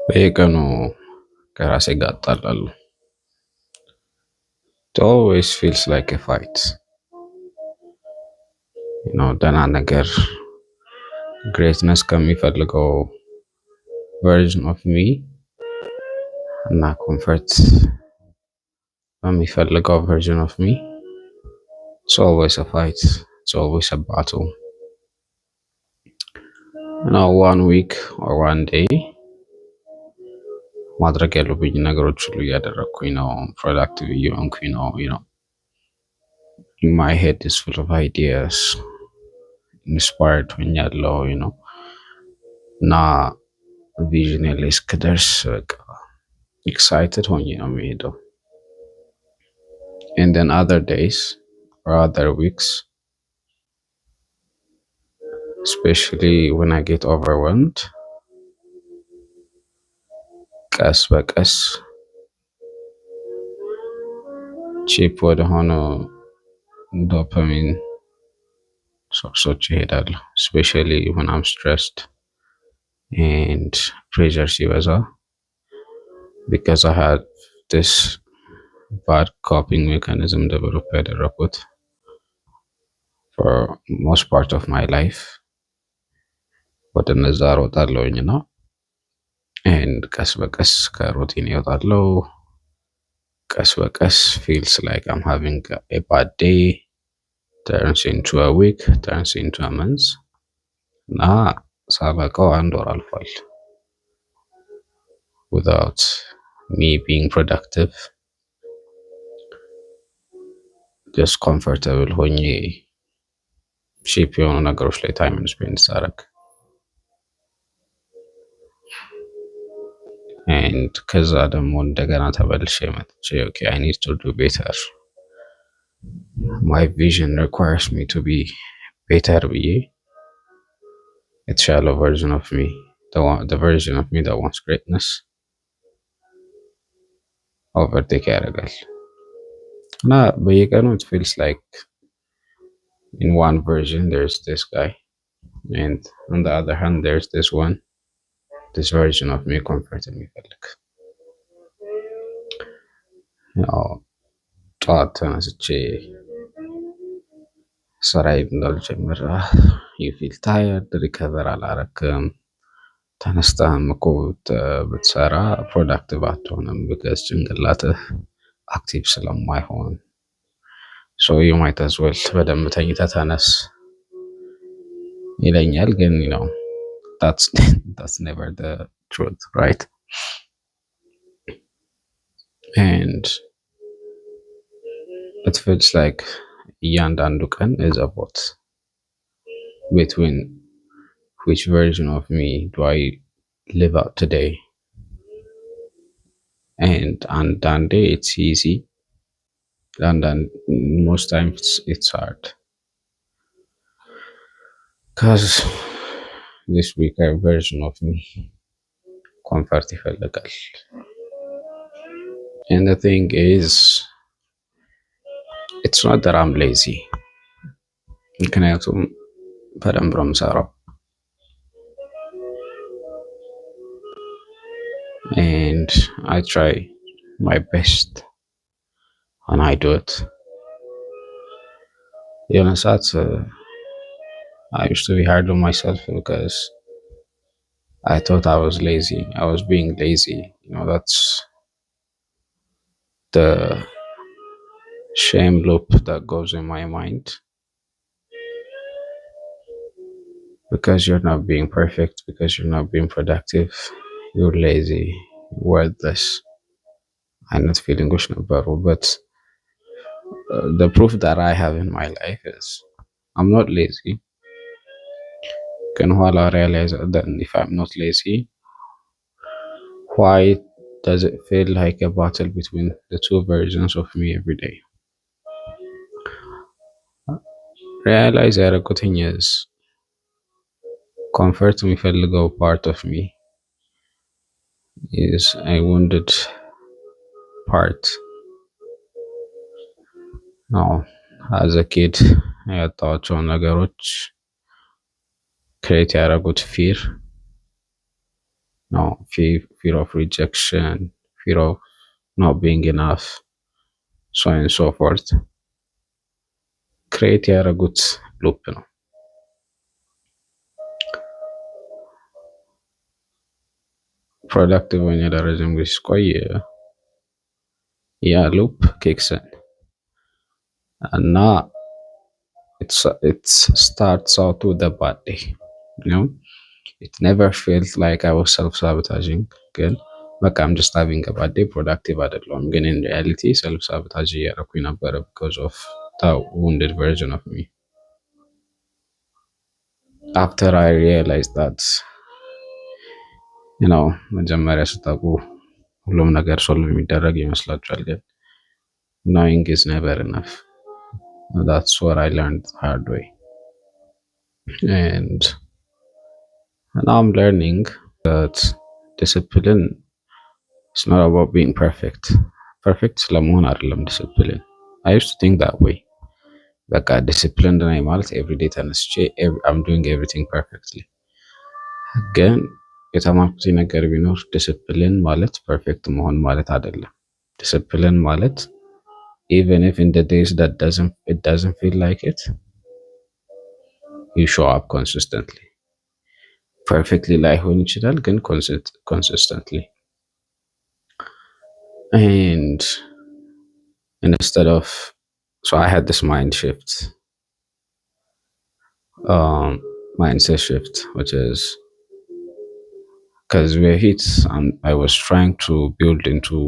በየቀኑ ከራሴ ጋር እጣላለሁ። It always feels like a fight. ደህና ነገር ግሬትነስ ከሚፈልገው version of me እና ኮምፈርት በሚፈልገው version of me. It's always a fight. It's always a battle. One week or one day ማድረግ ያሉብኝ ነገሮች ሁሉ እያደረኩኝ ነው። ፕሮዳክቲቭ እየሆንኩኝ ነው። My head is full of ideas. Inspired ሆኛለሁ እና ቪዥን ላይ እስክደርስ በቃ ኤክሳይትድ ሆኜ ነው የሚሄደው። And then other days or other weeks, especially when I get overwhelmed, ቀስ በቀስ ቺፕ ወደሆነ ዶፓሚን ሶርሶች ይሄዳለሁ። especially when I'm stressed and pressure ሲበዛ, because I had this bad coping mechanism develop ያደረኩት for most part of my life. ወደ እነዛ እሮጣለሁኝ ነው and ቀስ በቀስ ከሩቲን ይወጣለሁ። ቀስ በቀስ feels like I'm having a bad day, turns into a week, turns into a month. እና ሳበቃው አንድ ወር አልፏል without me being productive, just comfortable ሆኜ ሺፕ የሆኑ ነገሮች ላይ ታይም ስፔንድ ሳረግ and ከዛ ደግሞ እንደገና ተመልሼ መጥቼ okay, I need to do better. My vision requires me to be better ብዬ የተሻለ version of me, the version of me that wants greatness overtake ያደርጋል እና በየቀኑ it feels like in one version there's this guy and on the other hand there's this version of me comfort የሚፈልግ ጠዋት ተነስቼ ስራዬን እንዳልጀምር you feel tired, recover አላረክም። ተነስተህም እኮ ብትሰራ ፕሮዳክቲቭ አትሆንም because ጭንቅላትህ አክቲቭ ስለማይሆን so you might as well በደንብ ተኝተህ ተነስ ይለኛል። ግን that's never the truth, right? And it feels like እያንዳንዱ ቀን is a vote between which version of me do I live out today. And አንዳንዴ it's easy, and most times it's hard because this weaker version of me comfort ይፈልጋል. And the thing is, it's not that I'm lazy, ምክንያቱም በደንብ ነው የምሰራው and I try my best and I do it. የሆነ ሰዓት I used to be hard on myself because I thought I was lazy. I was being lazy. That's the shame loop that goes in my mind. Because you're not being perfect, because you're not being productive, you're lazy, worthless. I'm not feeling good about it, but the proof that I have in my life is I'm not lazy. Can while I realize that if I'm not lazy, why does it feel like a battle between the two versions of me every day? Realize ያደረኩት is comfort የሚፈልገው part of me is a wounded part. Now, as a kid, ያጣኋቸው ነገሮች create ያደረጉት fear No, fear of rejection, fear of not being enough, so on and so forth ክሬት ያደረጉት ሉፕ ነው። ፕሮዳክቲቭ ሆኜ ለረጅም ጊዜ ሲቆይ ያ ሉፕ ኬክስን እና it starts out with a bad day. You know, it never felt like I was self-sabotaging. ግን በቃ I'm just having a bad day, productive አይደለሁም። ግን in reality self-sabotage እያደረኩኝ ነበረ because of the wounded version of me. After I realized that, you know, መጀመሪያ ስታውቁ ሁሉም ነገር ሶልቭ የሚደረግ ይመስላችኋል፣ ግን knowing is never enough. That's what I learned the hard way. And now I'm learning that discipline is not about being perfect. Perfect ስለመሆን አይደለም discipline. I used to think that way. በቃ disciplined ነኝ ማለት everyday ተነስቼ I'm doing everything perfectly. ግን የተማርኩት ነገር ቢኖር ዲስፕሊን ማለት ፐርፌክት መሆን ማለት አይደለም። ዲስፕሊን ማለት even if in the days that it doesn't feel like it, you show up consistently. Perfectly ላይሆን ይችላል, ግን consistently. And instead of, so I had this mindset shift, which is because I was trying to build into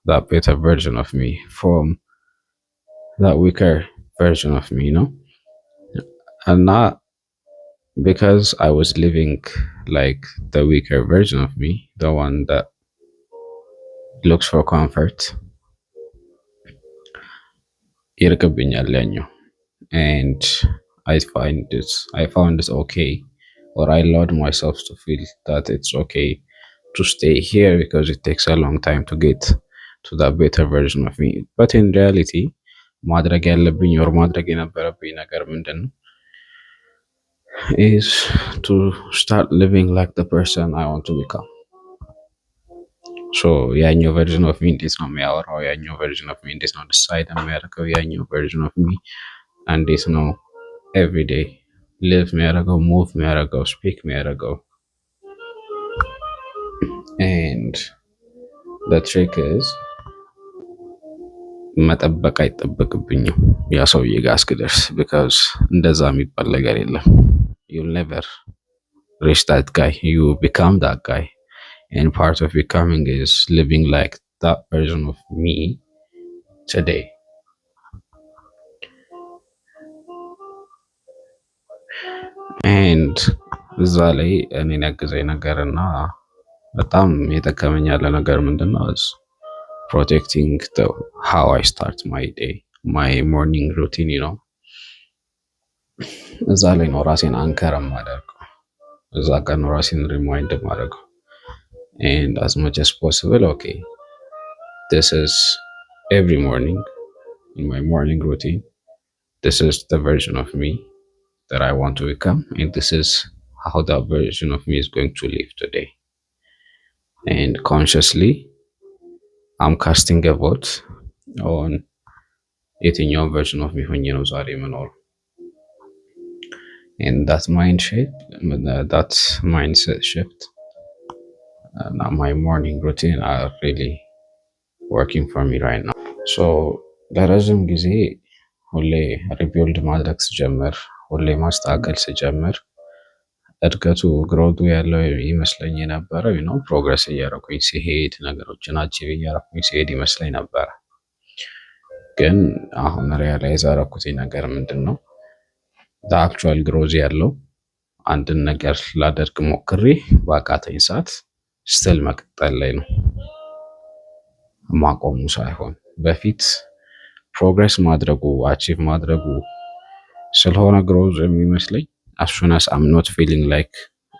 that better version of me from that weaker version of me, you know, and not because I was living like the weaker version of me, the one that looks for comfort. ይርቅብኛል ያኛው, and I found it okay, or I allowed myself to feel that it's okay to stay here because it takes a long time to get to that better version of me. But in reality ማድረግ ያለብኝ or ማድረግ የነበረብኝ ነገር ምንድን ነው is to start living like the person I want to become. So ያኛው version of me እንዴት ነው የሚያወራው? ያኛው version of me እንዴት ነው decide የሚያደርገው? ያኛው version of me እንዴት ነው everyday live የሚያደርገው, move የሚያደርገው, speak የሚያደርገው? And the trick is መጠበቅ አይጠበቅብኝም ያ ሰውዬ ጋር እስክደርስ, because እንደዛ የሚባል ነገር የለም. You'll never reach that guy. You become that guy, and part of becoming is living like that version of me today. And እዛ ላይ እኔን ያገዘኝ ነገርና በጣም የጠቀመኝ ያለ ነገር ምንድነው is protecting how I start my day, my morning routine, you know. እዛ ላይ ነው ራሴን አንከር ማደርገው፣ እዛ ጋር ነው ራሴን ሪማይንድ ማደርገው። And as much as possible, okay, this is every morning in my morning routine, this is the version of me that I want to become, and this is how that version of me is going to live today. And consciously I'm casting a vote on የትኛው version of me ሆኜ ነው ዛሬ የምኖረው። And that mindset shift and my morning routine are really working for me right now. So ለረዥም ጊዜ ሁሌ ሪቢልድ ማድረግ ስጀምር፣ ሁሌ ማስተካከል ስጀምር እድገቱ ግሮቱ ያለው ይመስለኝ የነበረው ነው። ፕሮግረስ እያደረኩኝ ሲሄድ፣ ነገሮችን አቺቭ እያደረኩኝ ሲሄድ ይመስለኝ ነበረ። ግን አሁን ሪያላይዝ ያደረኩት ነገር ምንድን ነው አክቹዋል ግሮዝ ያለው አንድን ነገር ላደርግ ሞክሬ ባቃተኝ ሰዓት ስትል መቀጠል ላይ ነው፣ ማቆሙ ሳይሆን። በፊት ፕሮግረስ ማድረጉ አቺቭ ማድረጉ ስለሆነ ግሮዝ የሚመስለኝ as soon as I'm not feeling like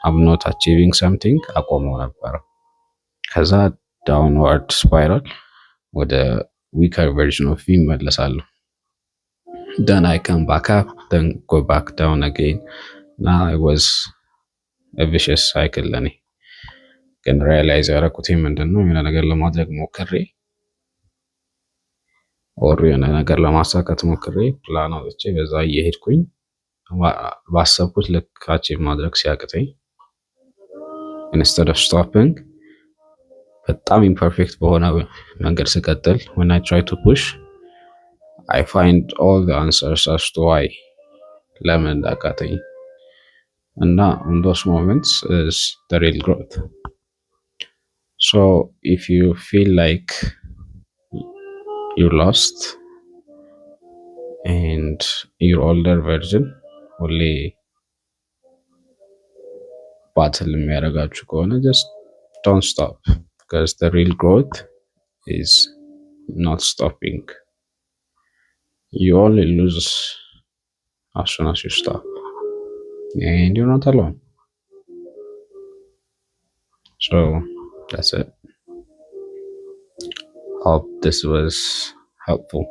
I'm not achieving something አቆመው ነበር። ከዛ downward spiral ወደ weaker version of me መለሳለሁ። Then I come back up, then go back down again. Now it was a vicious cycle ለኔ። ግን ሪያላይዝ ያደረኩት ምንድን ነው የሆነ ነገር ለማድረግ ሞክሬ ኦር የሆነ ነገር ለማሳካት ሞክሬ ፕላን አውጥቼ በዛ እየሄድኩኝ ባሰብኩት ልክ አቺቭ ማድረግ ሲያቅተኝ ኢንስቴድ ኦፍ ስቶፒንግ በጣም ኢምፐርፌክት በሆነ መንገድ ስቀጥል when I try to push I find all the answers as to why ለምን እንዳቃተኝ እና in those moments is the real growth. So if you feel like you lost and your older version only battle የሚያደርጋችሁ ከሆነ just don't stop because the real growth is not stopping. You only lose as soon as you stop and you're not alone. So that's it. Hope this was helpful.